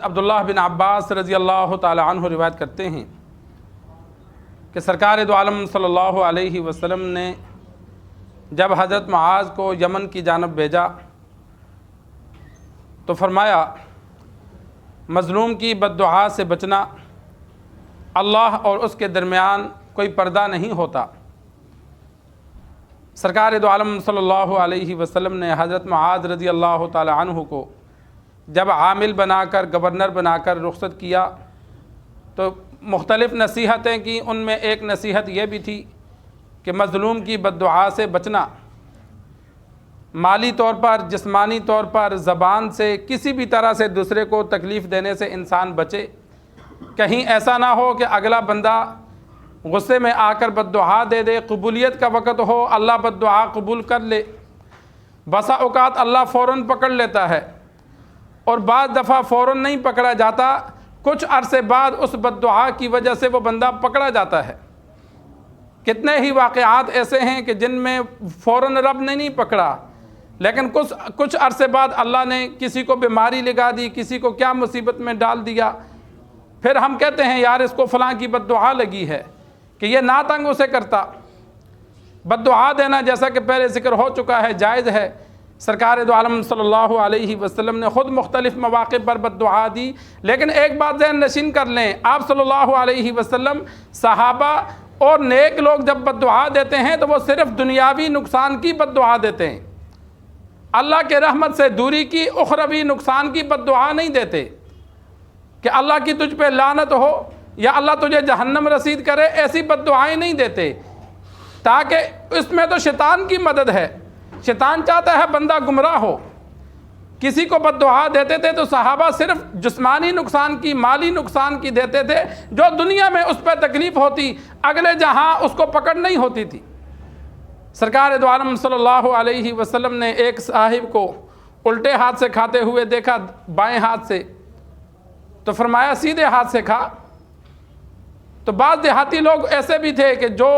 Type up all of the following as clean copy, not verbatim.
عبداللہ بن عباس رضی اللہ تعالی عنہ روایت کرتے ہیں کہ سرکار دو عالم صلی اللہ علیہ وسلم نے جب حضرت معاذ کو یمن کی جانب بھیجا تو فرمایا مظلوم کی بد دعا سے بچنا، اللہ اور اس کے درمیان کوئی پردہ نہیں ہوتا۔ سرکار دو عالم صلی اللہ علیہ وسلم نے حضرت معاذ رضی اللہ تعالی عنہ کو جب عامل بنا کر گورنر بنا کر رخصت کیا تو مختلف نصیحتیں کی۔ ان میں ایک نصیحت یہ بھی تھی کہ مظلوم کی بد دعا سے بچنا، مالی طور پر، جسمانی طور پر، زبان سے، کسی بھی طرح سے دوسرے کو تکلیف دینے سے انسان بچے۔ کہیں ایسا نہ ہو کہ اگلا بندہ غصے میں آ کر بد دعا دے دے، قبولیت کا وقت ہو اللہ بد دعا قبول کر لے۔ بسا اوقات اللہ فوراً پکڑ لیتا ہے اور بعض دفعہ فوراً نہیں پکڑا جاتا، کچھ عرصے بعد اس بد دعا کی وجہ سے وہ بندہ پکڑا جاتا ہے۔ کتنے ہی واقعات ایسے ہیں کہ جن میں فوراً رب نے نہیں پکڑا، لیکن کچھ عرصے بعد اللہ نے کسی کو بیماری لگا دی، کسی کو کیا مصیبت میں ڈال دیا، پھر ہم کہتے ہیں یار اس کو فلاں کی بد دعا لگی ہے کہ یہ نہ تنگ اسے کرتا۔ بد دعا دینا جیسا کہ پہلے ذکر ہو چکا ہے جائز ہے۔ سرکار دو عالم صلی اللہ علیہ وسلم نے خود مختلف مواقع پر بد دعا دی، لیکن ایک بات ذہن نشین کر لیں، آپ صلی اللہ علیہ وسلم، صحابہ اور نیک لوگ جب بد دعا دیتے ہیں تو وہ صرف دنیاوی نقصان کی بد دعا دیتے ہیں، اللہ کے رحمت سے دوری کی، اخروی نقصان کی بد دعا نہیں دیتے کہ اللہ کی تجھ پہ لعنت ہو یا اللہ تجھے جہنم رسید کرے، ایسی بد دعائیں نہیں دیتے، تاکہ اس میں تو شیطان کی مدد ہے۔ شیطان چاہتا ہے بندہ گمراہ ہو۔ کسی کو بد دعا دیتے تھے تو صحابہ صرف جسمانی نقصان کی، مالی نقصان کی دیتے تھے، جو دنیا میں اس پہ تکلیف ہوتی، اگلے جہاں اس کو پکڑ نہیں ہوتی تھی۔ سرکار دو عالم صلی اللہ علیہ وسلم نے ایک صاحب کو الٹے ہاتھ سے کھاتے ہوئے دیکھا، بائیں ہاتھ سے، تو فرمایا سیدھے ہاتھ سے کھا۔ تو بعض دیہاتی لوگ ایسے بھی تھے کہ جو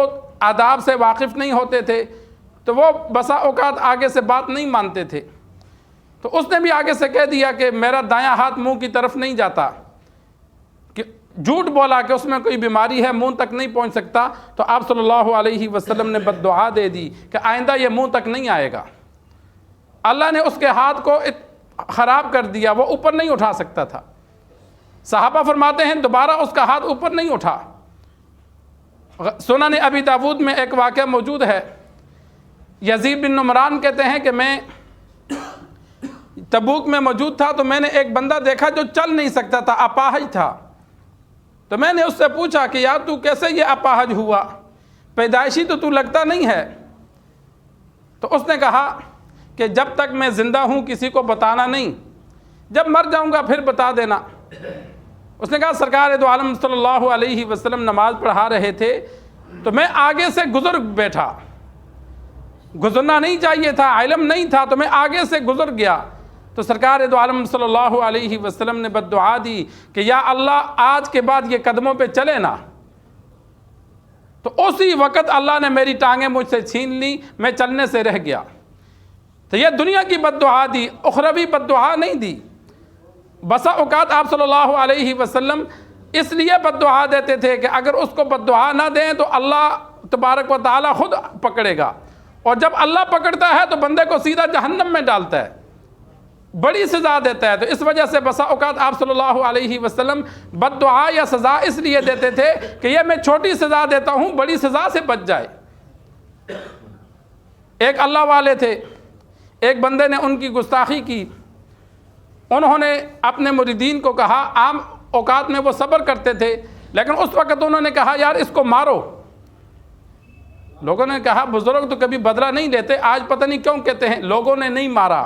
آداب سے واقف نہیں ہوتے تھے، تو وہ بسا اوقات آگے سے بات نہیں مانتے تھے، تو اس نے بھی آگے سے کہہ دیا کہ میرا دایاں ہاتھ منہ کی طرف نہیں جاتا، کہ جھوٹ بولا کہ اس میں کوئی بیماری ہے، منہ تک نہیں پہنچ سکتا۔ تو آپ صلی اللہ علیہ وسلم نے بد دعا دے دی کہ آئندہ یہ منہ تک نہیں آئے گا۔ اللہ نے اس کے ہاتھ کو خراب کر دیا، وہ اوپر نہیں اٹھا سکتا تھا۔ صحابہ فرماتے ہیں دوبارہ اس کا ہاتھ اوپر نہیں اٹھا۔ سنن ابی داود میں ایک واقعہ موجود ہے، یزید بن نمران کہتے ہیں کہ میں تبوک میں موجود تھا تو میں نے ایک بندہ دیکھا جو چل نہیں سکتا تھا، اپاہج تھا۔ تو میں نے اس سے پوچھا کہ یار تو کیسے یہ اپاہج ہوا، پیدائشی تو لگتا نہیں ہے۔ تو اس نے کہا کہ جب تک میں زندہ ہوں کسی کو بتانا نہیں، جب مر جاؤں گا پھر بتا دینا۔ اس نے کہا سرکار دو عالم صلی اللہ علیہ وسلم نماز پڑھا رہے تھے تو میں آگے سے گزر بیٹھا، گزرنا نہیں چاہیے تھا، علم نہیں تھا، تو میں آگے سے گزر گیا۔ تو سرکار دو عالم صلی اللہ علیہ وسلم نے بد دعا دی کہ یا اللہ آج کے بعد یہ قدموں پہ چلے نا۔ تو اسی وقت اللہ نے میری ٹانگیں مجھ سے چھین لی، میں چلنے سے رہ گیا۔ تو یہ دنیا کی بد دعا دی، اخروی بد دعا نہیں دی۔ بسا اوقات آپ صلی اللہ علیہ وسلم اس لیے بد دعا دیتے تھے کہ اگر اس کو بد دعا نہ دیں تو اللہ تبارک و تعالی خود پکڑے گا، اور جب اللہ پکڑتا ہے تو بندے کو سیدھا جہنم میں ڈالتا ہے، بڑی سزا دیتا ہے۔ تو اس وجہ سے بسا اوقات آپ صلی اللہ علیہ وسلم بد دعا یا سزا اس لیے دیتے تھے کہ یہ میں چھوٹی سزا دیتا ہوں، بڑی سزا سے بچ جائے۔ ایک اللہ والے تھے، ایک بندے نے ان کی گستاخی کی، انہوں نے اپنے مریدین کو کہا، عام اوقات میں وہ صبر کرتے تھے، لیکن اس وقت انہوں نے کہا یار اس کو مارو۔ لوگوں نے کہا بزرگ تو کبھی بدلہ نہیں لیتے، آج پتہ نہیں کیوں کہتے ہیں۔ لوگوں نے نہیں مارا،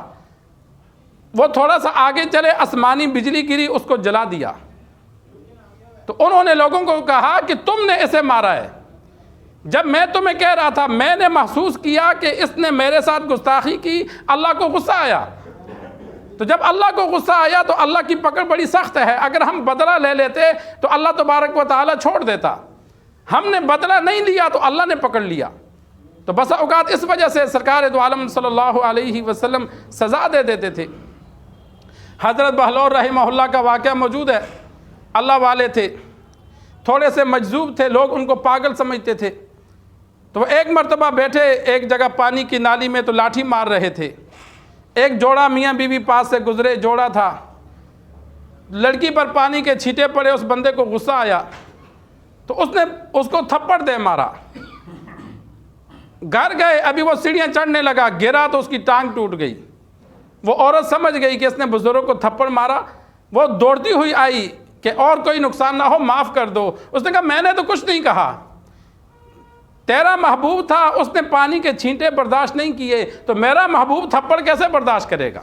وہ تھوڑا سا آگے چلے، آسمانی بجلی گری، اس کو جلا دیا۔ تو انہوں نے لوگوں کو کہا کہ تم نے اسے مارا ہے، جب میں تمہیں کہہ رہا تھا میں نے محسوس کیا کہ اس نے میرے ساتھ گستاخی کی، اللہ کو غصہ آیا۔ تو جب اللہ کو غصہ آیا تو اللہ کی پکڑ بڑی سخت ہے، اگر ہم بدلہ لے لیتے تو اللہ تبارک و تعالی چھوڑ دیتا، ہم نے بدلہ نہیں لیا تو اللہ نے پکڑ لیا۔ تو بس اوقات اس وجہ سے سرکار دو عالم صلی اللہ علیہ وسلم سزا دے دیتے تھے۔ حضرت بہلول رحمہ اللہ کا واقعہ موجود ہے. اللہ والے تھے, تھوڑے سے مجذوب تھے, لوگ ان کو پاگل سمجھتے تھے. تو وہ ایک مرتبہ بیٹھے ایک جگہ پانی کی نالی میں, تو لاٹھی مار رہے تھے. ایک جوڑا میاں بیوی پاس سے گزرے, جوڑا تھا. لڑکی پر پانی کے چھینٹے پڑے, اس بندے کو غصہ آیا تو اس نے اس کو تھپڑ دے مارا. گھر گئے, ابھی وہ سیڑھیاں چڑھنے لگا, گرا تو اس کی ٹانگ ٹوٹ گئی. وہ عورت سمجھ گئی کہ اس نے بزرگ کو تھپڑ مارا. وہ دوڑتی ہوئی آئی کہ اور کوئی نقصان نہ ہو, معاف کر دو. اس نے کہا میں نے تو کچھ نہیں کہا, تیرا محبوب تھا, اس نے پانی کے چھینٹے برداشت نہیں کیے, تو میرا محبوب تھپڑ کیسے برداشت کرے گا؟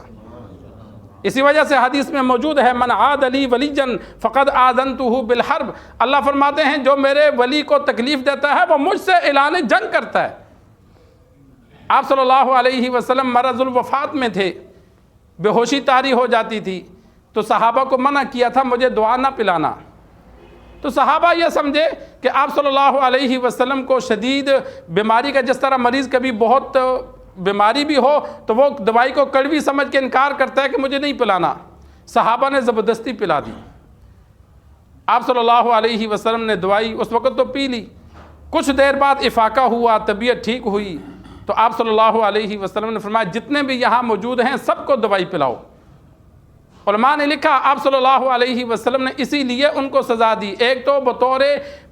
اسی وجہ سے حدیث میں موجود ہے, من عاد لی ولیًا فقد آذنتہ بالحرب. اللہ فرماتے ہیں جو میرے ولی کو تکلیف دیتا ہے وہ مجھ سے اعلان جنگ کرتا ہے. آپ صلی اللہ علیہ وسلم مرض الوفات میں تھے, بے ہوشی طاری ہو جاتی تھی, تو صحابہ کو منع کیا تھا مجھے دعا نہ پلانا. تو صحابہ یہ سمجھے کہ آپ صلی اللہ علیہ وسلم کو شدید بیماری کا, جس طرح مریض کبھی بہت بیماری بھی ہو تو وہ دوائی کو کڑوی سمجھ کے انکار کرتا ہے کہ مجھے نہیں پلانا. صحابہ نے زبردستی پلا دی. آپ صلی اللہ علیہ وسلم نے دوائی اس وقت تو پی لی, کچھ دیر بعد افاقہ ہوا, طبیعت ٹھیک ہوئی, تو آپ صلی اللہ علیہ وسلم نے فرمایا جتنے بھی یہاں موجود ہیں سب کو دوائی پلاؤ. علماء نے لکھا آپ صلی اللہ علیہ وسلم نے اسی لیے ان کو سزا دی, ایک تو بطور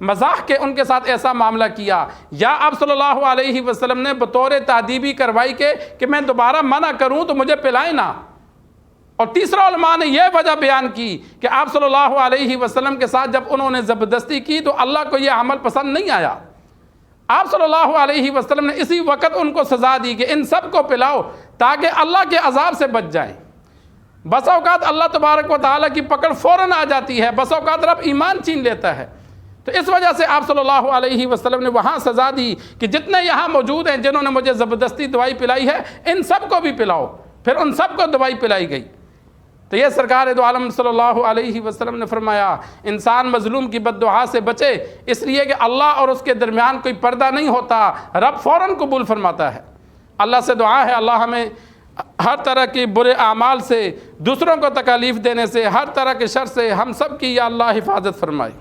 مزاح کے ان کے ساتھ ایسا معاملہ کیا, یا آپ صلی اللہ علیہ وسلم نے بطور تادیبی کروائی کہ میں دوبارہ منع کروں تو مجھے پلائیں نہ. اور تیسرا علماء نے یہ وجہ بیان کی کہ آپ صلی اللہ علیہ وسلم کے ساتھ جب انہوں نے زبردستی کی تو اللہ کو یہ عمل پسند نہیں آیا. آپ صلی اللہ علیہ وسلم نے اسی وقت ان کو سزا دی کہ ان سب کو پلاؤ تاکہ اللہ کے عذاب سے بچ جائیں. بس اوقات اللہ تبارک و تعالیٰ کی پکڑ فوراً آ جاتی ہے, بس اوقات رب ایمان چھین لیتا ہے. تو اس وجہ سے آپ صلی اللہ علیہ وسلم نے وہاں سزا دی کہ جتنے یہاں موجود ہیں جنہوں نے مجھے زبردستی دوائی پلائی ہے ان سب کو بھی پلاؤ. پھر ان سب کو دوائی پلائی گئی. تو یہ سرکار دو عالم صلی اللہ علیہ وسلم نے فرمایا انسان مظلوم کی بد دعا سے بچے, اس لیے کہ اللہ اور اس کے درمیان کوئی پردہ نہیں ہوتا, رب فوراً قبول فرماتا ہے. اللہ سے دعا ہے اللہ ہمیں ہر طرح کی برے اعمال سے, دوسروں کو تکالیف دینے سے, ہر طرح کے شر سے ہم سب کی یا اللہ حفاظت فرمائے.